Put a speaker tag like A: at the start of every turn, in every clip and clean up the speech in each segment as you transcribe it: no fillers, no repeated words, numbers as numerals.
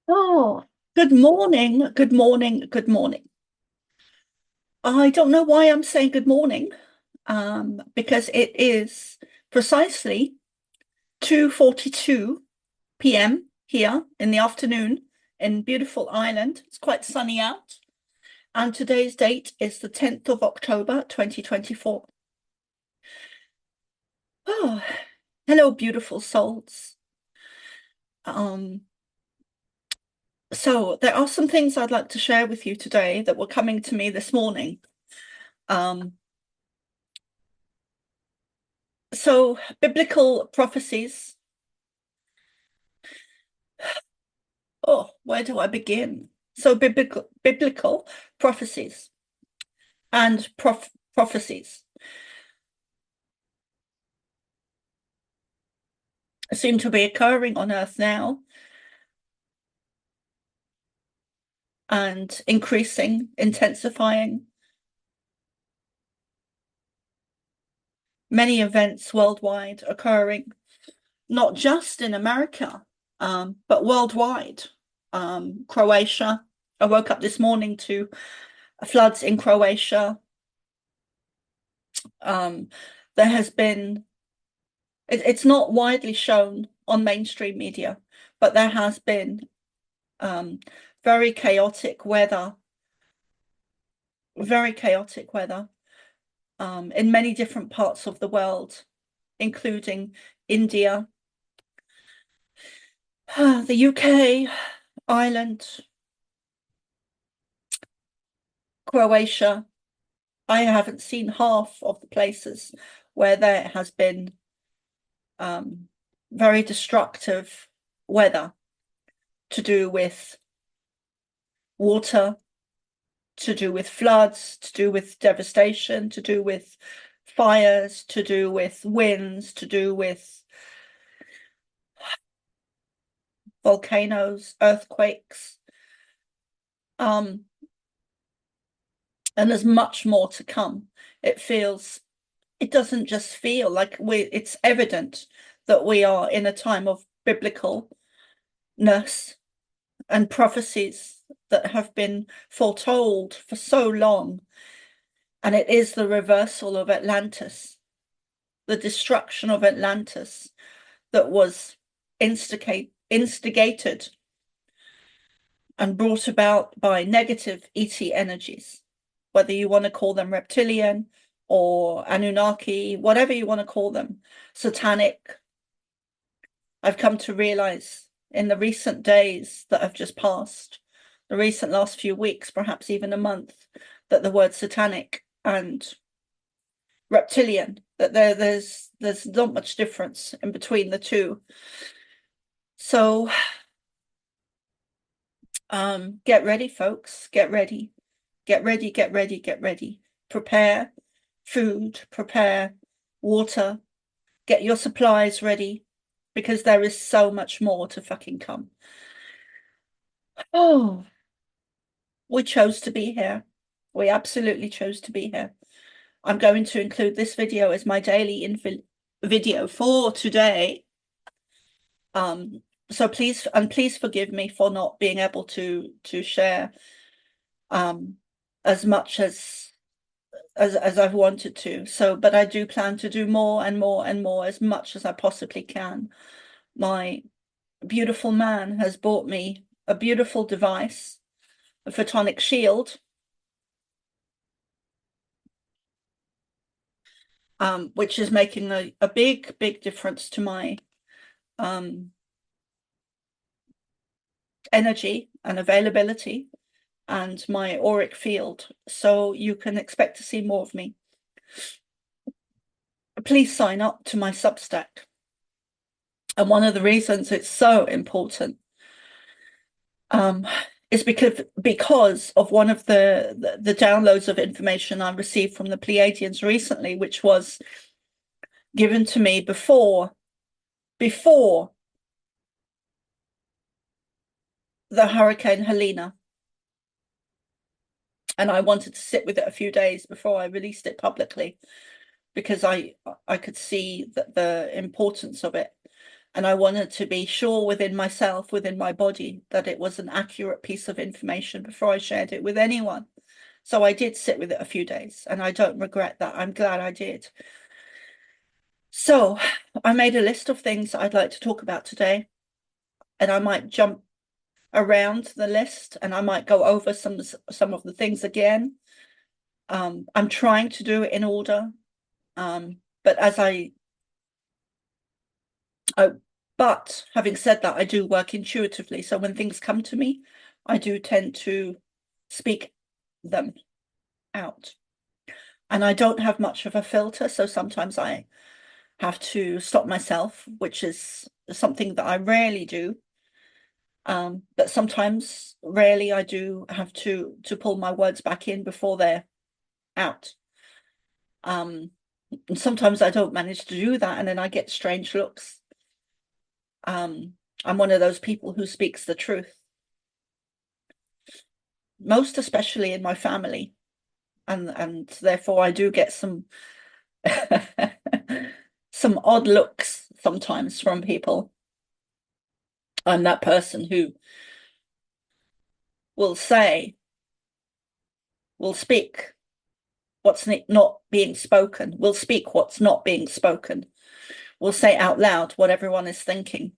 A: Oh, good morning, good morning, good morning. I don't know why I'm saying good morning, because it is precisely 2:42 p.m. here in the afternoon in beautiful Ireland. It's quite sunny out, and today's date is the 10th of October, 2024. Oh, hello, beautiful souls. Um, so there are some things I'd like to share with you today that were coming to me this morning. Um, So, biblical prophecies. Oh, where do I begin? So, biblical prophecies and prophecies seem to be occurring on Earth now and increasing, intensifying. Many events worldwide occurring, not just in America, but worldwide. Croatia. I woke up this morning to floods in Croatia. Um, there has been it's not widely shown on mainstream media, but there has been um, very chaotic weather, very chaotic weather in many different parts of the world, including India, the UK, Ireland, Croatia. I haven't seen half of the places where there has been um, very destructive weather to do with water, to do with floods, to do with devastation, to do with fires, to do with winds, to do with volcanoes, earthquakes. Um, and there's much more to come. It doesn't just feel like it's evident that we are in a time of biblicalness and prophecies that have been foretold for so long. And it is the reversal of Atlantis, the destruction of Atlantis that was instigated and brought about by negative ET energies, whether you want to call them reptilian or Anunnaki, whatever you want to call them, satanic. I've come to realize in the recent days that have just passed, the recent last few weeks, perhaps even a month, that the word satanic and reptilian, that there's not much difference in between the two. So get ready, folks. Get ready. Get ready, get ready, get ready. Prepare food, prepare water, get your supplies ready because there is so much more to fucking come. Oh, we chose to be here. We absolutely chose to be here. I'm going to include this video as my daily video for today. Um, so please forgive me for not being able to share um as much as I've wanted to. So, but I do plan to do more and more and more as much as I possibly can. My beautiful man has bought me a beautiful device, a photonic shield, which is making a big, big difference to my um, energy and availability and my auric field. So you can expect to see more of me. Please sign up to my Substack. And one of the reasons it's so important um, is because of one of the downloads of information I received from the Pleiadians recently, which was given to me before the Hurricane Helena. And I wanted to sit with it a few days before I released it publicly because I could see that the importance of it. And I wanted to be sure within myself, within my body, that it was an accurate piece of information before I shared it with anyone. So I did sit with it a few days, and I don't regret that. I'm glad I did. So I made a list of things I'd like to talk about today, and I might jump around the list and I might go over some of the things again. I'm trying to do it in order, but but having said that, I do work intuitively. So when things come to me, I do tend to speak them out. And I don't have much of a filter, so sometimes I have to stop myself, which is something that I rarely do. But sometimes, rarely, I do have to pull my words back in before they're out. And sometimes I don't manage to do that, and then I get strange looks. I'm one of those people who speaks the truth, most especially in my family, and therefore I do get some some odd looks sometimes from people. I'm that person who will speak what's not being spoken, will speak what's not being spoken, will say out loud what everyone is thinking.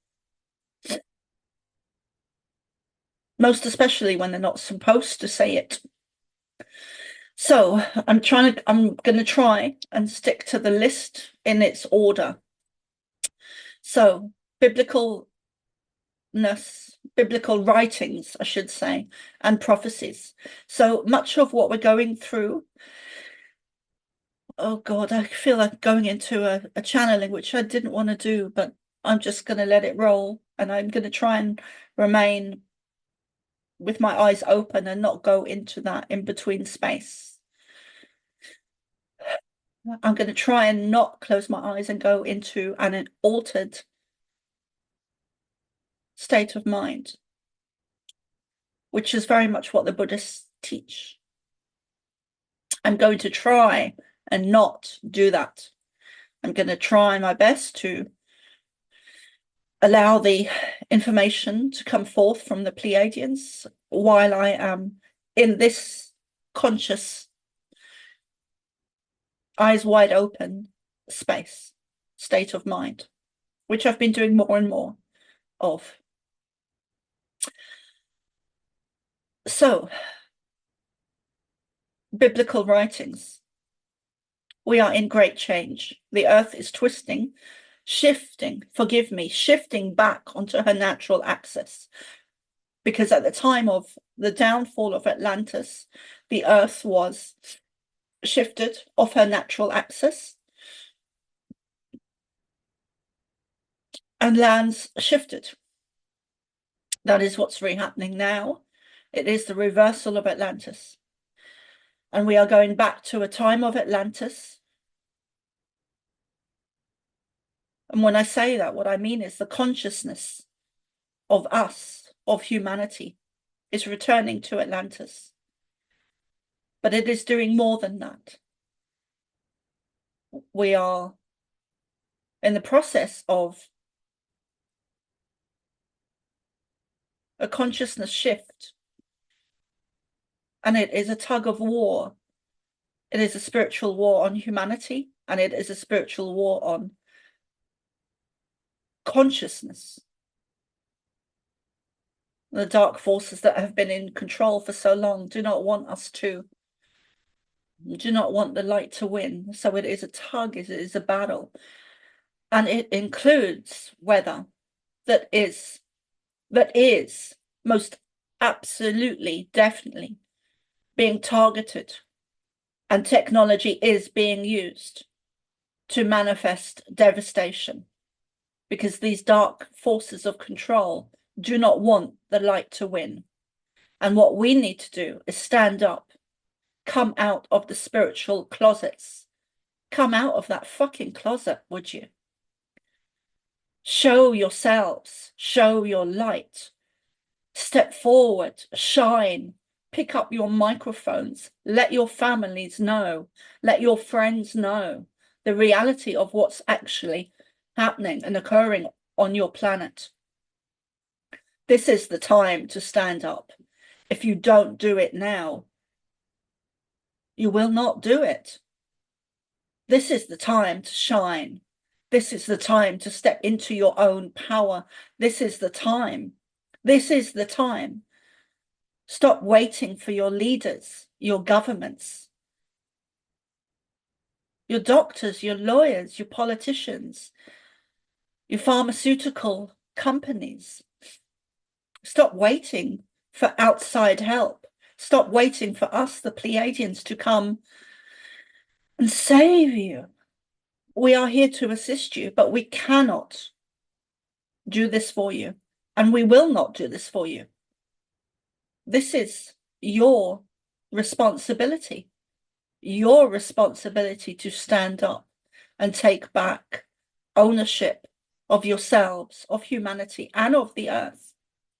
A: Most especially when they're not supposed to say it. So I'm going to try and stick to the list in its order. So biblical writings, I should say, and prophecies. So much of what we're going through, oh God, I feel like going into a channeling, which I didn't want to do, but I'm just going to let it roll, and I'm going to try and remain with my eyes open and not go into that in-between space. I'm going to try and not close my eyes and go into an altered state of mind, which is very much what the Buddhists teach. I'm going to try and not do that. I'm going to try my best to allow the information to come forth from the Pleiadians while I am in this conscious, eyes wide open state of mind, which I've been doing more and more of. So, biblical writings. We are in great change. The earth is twisting, shifting back onto her natural axis. Because at the time of the downfall of Atlantis, the earth was shifted off her natural axis, and lands shifted. That is what's happening now. It is the reversal of Atlantis. And we are going back to a time of Atlantis. And when I say that, what I mean is the consciousness of us, of humanity, is returning to Atlantis. But it is doing more than that. We are in the process of a consciousness shift. And it is a tug of war. It is a spiritual war on humanity, and it is a spiritual war on consciousness. The dark forces that have been in control for so long do not want the light to win. So it is a tug, it is a battle. And it includes weather that is most absolutely, definitely being targeted, and technology is being used to manifest devastation, because these dark forces of control do not want the light to win. And what we need to do is stand up, come out of the spiritual closets, come out of that fucking closet, would you? Show yourselves, show your light, step forward, shine, pick up your microphones, let your families know, let your friends know the reality of what's actually happening and occurring on your planet. This is the time to stand up. If you don't do it now, you will not do it. This is the time to shine. This is the time to step into your own power. This is the time. This is the time. Stop waiting for your leaders, your governments, your doctors, your lawyers, your politicians, your pharmaceutical companies. Stop waiting for outside help. Stop waiting for us, the Pleiadians, to come and save you. We are here to assist you, but we cannot do this for you, and we will not do this for you. This is your responsibility to stand up and take back ownership of yourselves, of humanity, and of the earth,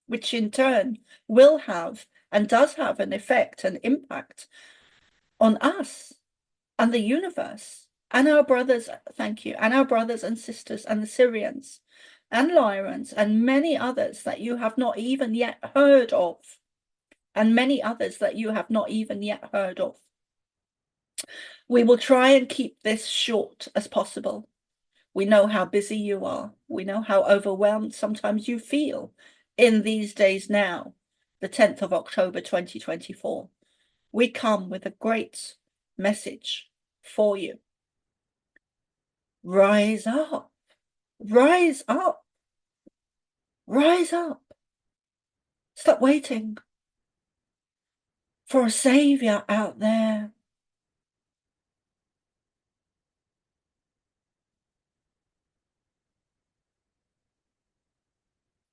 A: which in turn will have and does have an effect and impact on us and the universe and our brothers, thank you, and our brothers and sisters and the Syrians and Lyrans and many others that you have not even yet heard of, and many others that you have not even yet heard of. We will try and keep this short as possible. We know how busy you are. We know how overwhelmed sometimes you feel in these days now, the 10th of October 2024. We come with a great message for you. Rise up, rise up, rise up. Stop waiting for a savior out there.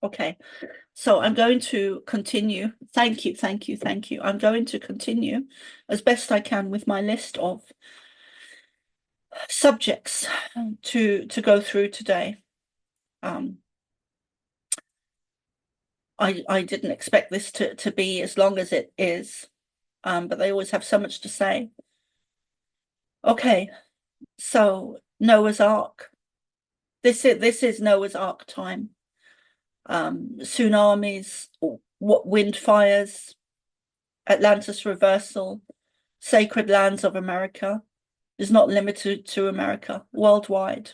A: Okay, so I'm going to continue. Thank you, thank you, thank you. I'm going to continue as best I can with my list of subjects to go through today. I didn't expect this to be as long as it is, but they always have so much to say. Okay, so Noah's Ark. This is Noah's Ark time. Tsunamis, wind fires, Atlantis reversal, sacred lands of America is not limited to America, worldwide.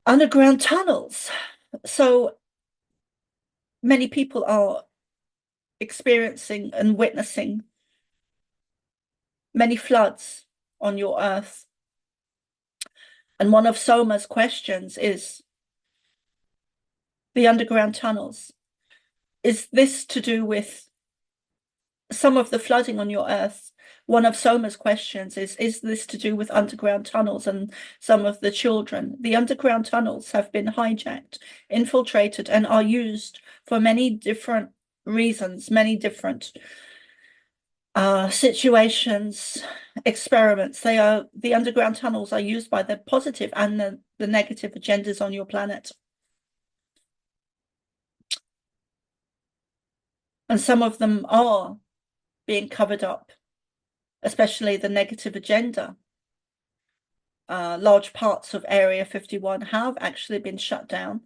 A: Underground tunnels. So many people are experiencing and witnessing many floods on your earth. And one of Soma's questions is the underground tunnels. Is this to do with some of the flooding on your earth? One of Soma's questions is this to do with underground tunnels and some of the children? The underground tunnels have been hijacked, infiltrated, and are used for many different reasons, many different situations, experiments. The underground tunnels are used by the positive and the negative agendas on your planet. And some of them are being covered up, especially the negative agenda. Large parts of Area 51 have actually been shut down.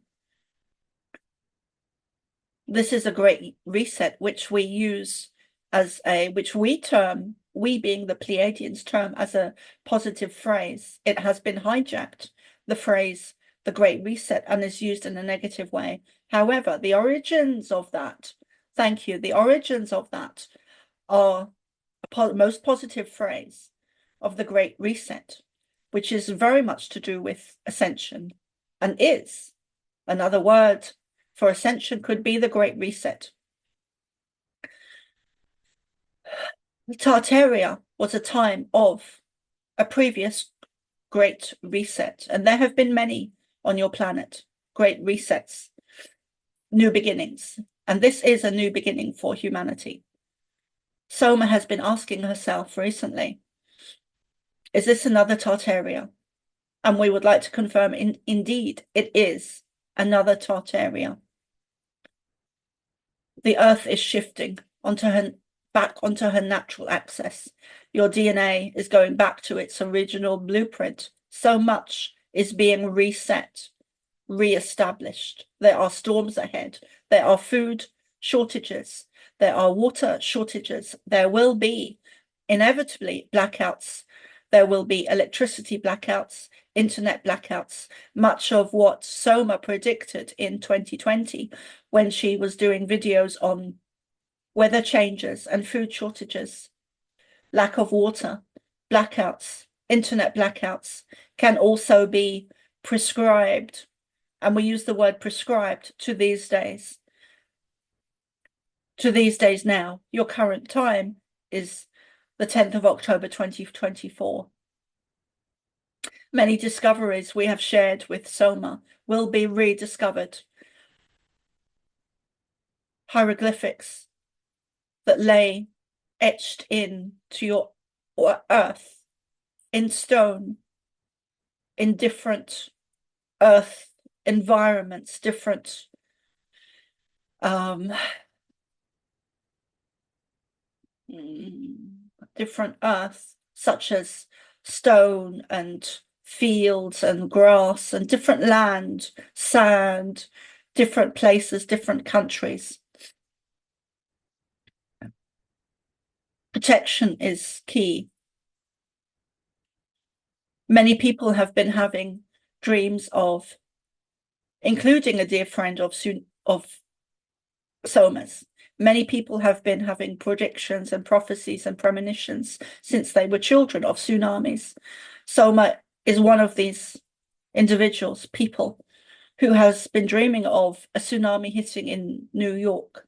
A: This is a great reset, which we use as which we term, we being the Pleiadians, term as a positive phrase. It has been hijacked, the phrase, the Great Reset, and is used in a negative way. However, the origins of that, thank you, the origins of that are a most positive phrase of the Great Reset, which is very much to do with ascension, and is. Another word for ascension could be the Great Reset. Tartaria was a time of a previous Great Reset, and there have been many on your planet, Great Resets, new beginnings, and this is a new beginning for humanity. Soma has been asking herself recently, is this another Tartaria? And we would like to confirm, indeed, it is another Tartaria. The earth is shifting back onto her natural axis. Your DNA is going back to its original blueprint. So much is being reset. re-established. There are storms ahead. There are food shortages. There are water shortages. There will be inevitably blackouts. There will be electricity blackouts, internet blackouts, much of what Soma predicted in 2020 when she was doing videos on weather changes and food shortages, lack of water, blackouts, internet blackouts can also be prescribed. And we use the word prescribed to these days. To these days now, your current time is the 10th of October 2024. Many discoveries we have shared with Soma will be rediscovered. Hieroglyphics that lay etched into your earth, in stone, in different earth environments, different different earth, such as stone and fields and grass and different land, sand, different places, different countries. Protection is key. Many people have been having dreams of, including a dear friend of Soma's. Many people have been having predictions and prophecies and premonitions since they were children of tsunamis. Soma is one of these individuals, people, who has been dreaming of a tsunami hitting in New York.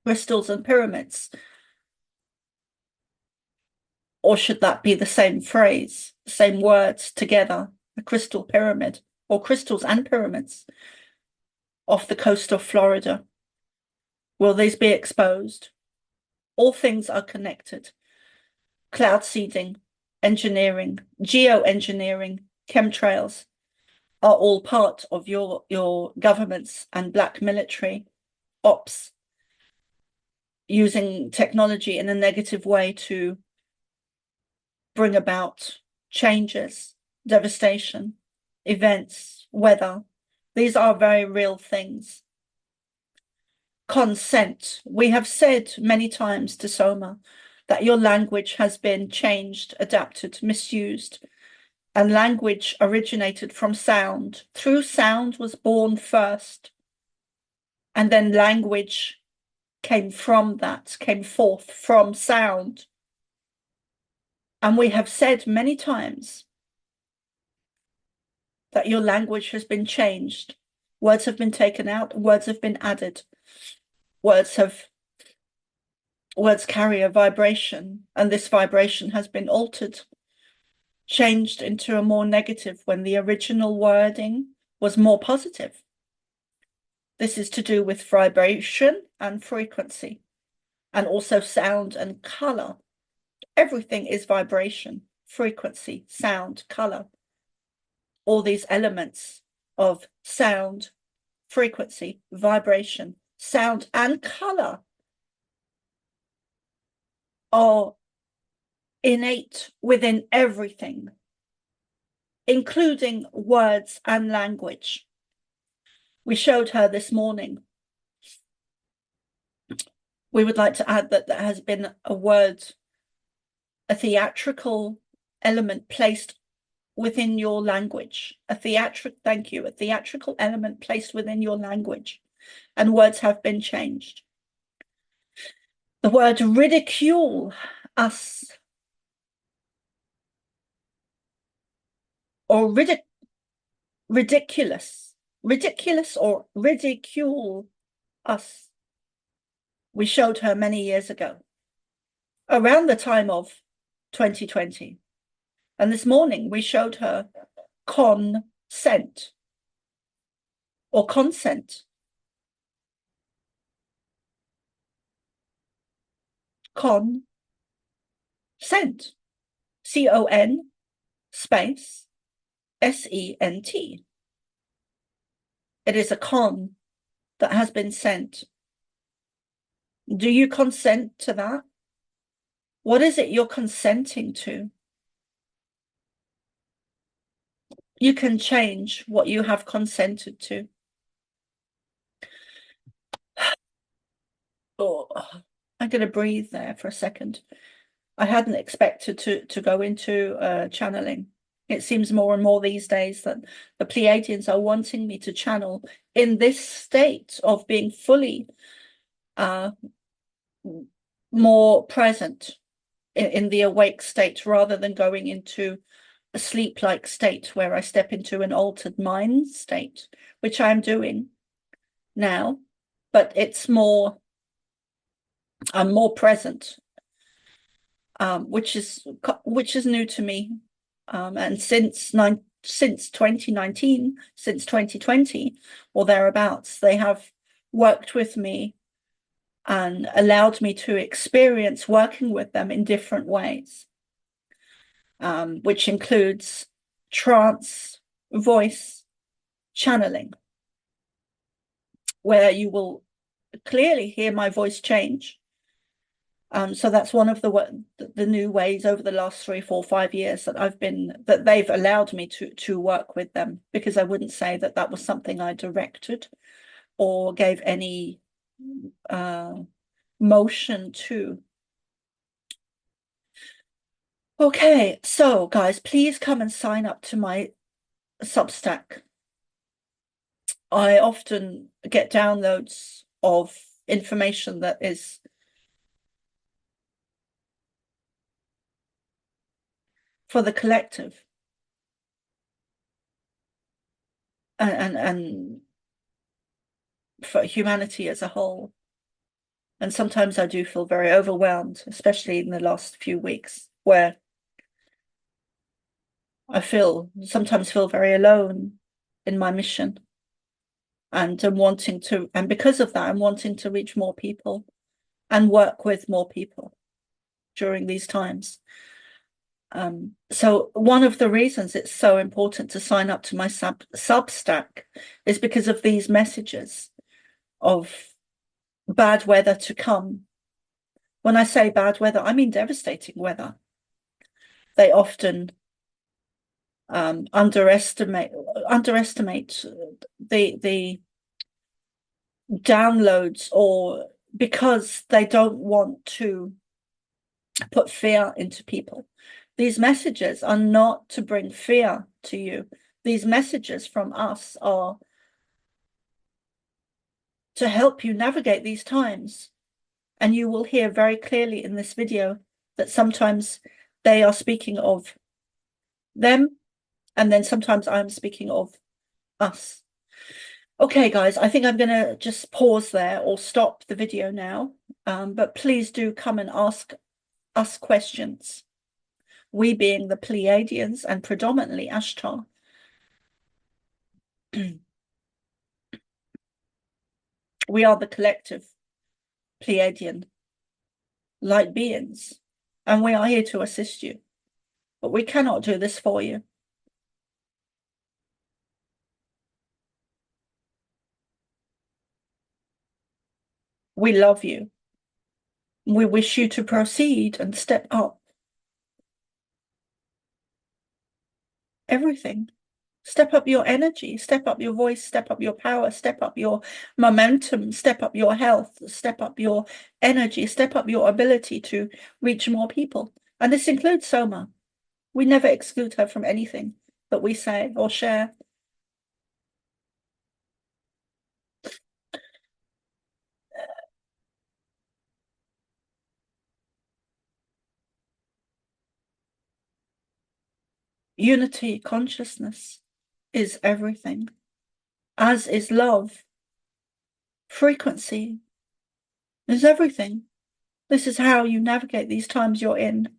A: Crystals and pyramids. Or should that be the same phrase, the same words together, a crystal pyramid, or crystals and pyramids off the coast of Florida? Will these be exposed? All things are connected. Cloud seeding, engineering, geoengineering, chemtrails are all part of your governments and black military ops, using technology in a negative way to bring about changes, devastation, events, weather. These are very real things. Consent. We have said many times to Soma that your language has been changed, adapted, misused, and language originated from sound. Through sound was born first, and then language came from that, came forth from sound. And we have said many times that your language has been changed. Words have been taken out, words have been added. Words carry a vibration, and this vibration has been altered, changed into a more negative when the original wording was more positive. This is to do with vibration and frequency, and also sound and color. Everything is vibration, frequency, sound, color. All these elements of sound, frequency, vibration, sound, and color are innate within everything, including words and language. We showed her this morning. We would like to add that there has been a word, a theatrical element placed within your language. A theatrical element placed within your language, and words have been changed. The word ridicule us, or ridiculous or ridicule us. We showed her many years ago, around the time of 2020. And this morning we showed her consent or consent. Consent. C-O-N space S-E-N-T. It is a con that has been sent. Do you consent to that? What is it you're consenting to? you can change what you have consented to. Oh, I'm going to breathe there for a second. I hadn't expected to go into channeling. It seems more and more these days that the Pleiadians are wanting me to channel in this state of being fully more present in the awake state, rather than going into a sleep-like state where I step into an altered mind state, which I'm doing now, but it's more, I'm more present, which is new to me. And since 2019, since 2020 or thereabouts, they have worked with me and allowed me to experience working with them in different ways, which includes trance, voice, channeling, where you will clearly hear my voice change. So that's one of the new ways over the last 3, 4, 5 years that they've allowed me to work with them, because I wouldn't say that that was something I directed or gave any motion to. Okay, so guys, please come and sign up to my Substack. I often get downloads of information that is for the collective and for humanity as a whole. And sometimes I do feel very overwhelmed, especially in the last few weeks, where I sometimes feel very alone in my mission. And and because of that, I'm wanting to reach more people and work with more people during these times. So one of the reasons it's so important to sign up to my Substack is because of these messages of bad weather to come. When I say bad weather, I mean devastating weather. They often underestimate the downloads, or because they don't want to put fear into people. These messages are not to bring fear to you. These messages from us are to help you navigate these times. And you will hear very clearly in this video that sometimes they are speaking of them, and then sometimes I'm speaking of us. Okay, guys, I think I'm going to just pause there or stop the video now. But please do come and ask us questions. We being the Pleiadians and predominantly Ashtar. We are the collective Pleiadian light beings, and we are here to assist you. But we cannot do this for you. We love you. We wish you to proceed and step up. Everything. Step up your energy, step up your voice, step up your power, step up your momentum, step up your health, step up your energy, step up your ability to reach more people. And this includes Soma. We never exclude her from anything that we say or share. Unity consciousness is everything, as is love. Frequency is everything. This is how you navigate these times you're in.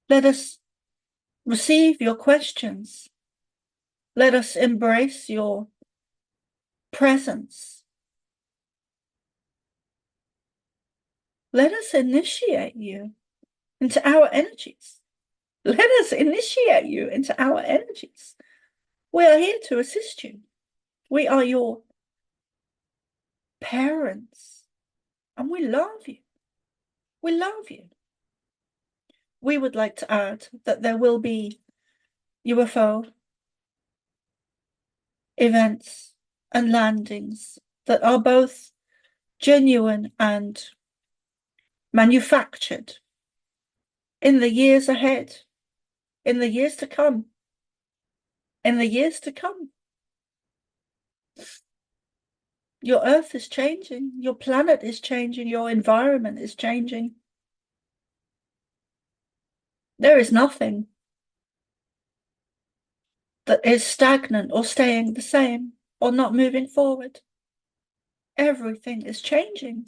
A: Let us receive your questions. Let us embrace your presence. Let us initiate you into our energies. Let us initiate you into our energies. We are here to assist you. We are your parents, and we love you. We love you. we would like to add that there will be UFO events and landings that are both genuine and manufactured in the years ahead, in the years to come, in the years to come. Your Earth is changing, your planet is changing, your environment is changing. There is nothing that is stagnant or staying the same or not moving forward. Everything is changing.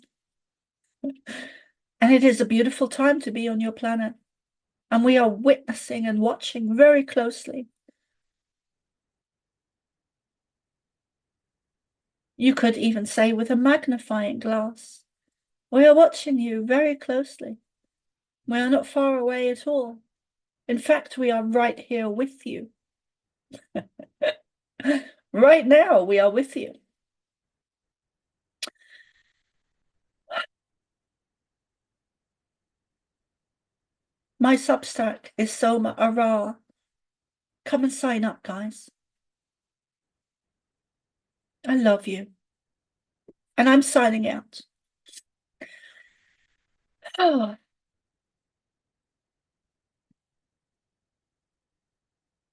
A: And it is a beautiful time to be on your planet. And we are witnessing and watching very closely. You could even say with a magnifying glass. We are watching you very closely. We are not far away at all. In fact, we are right here with you. Right now, we are with you. My Substack is Soma Ara. Come and sign up, guys. I love you. And I'm signing out. Oh.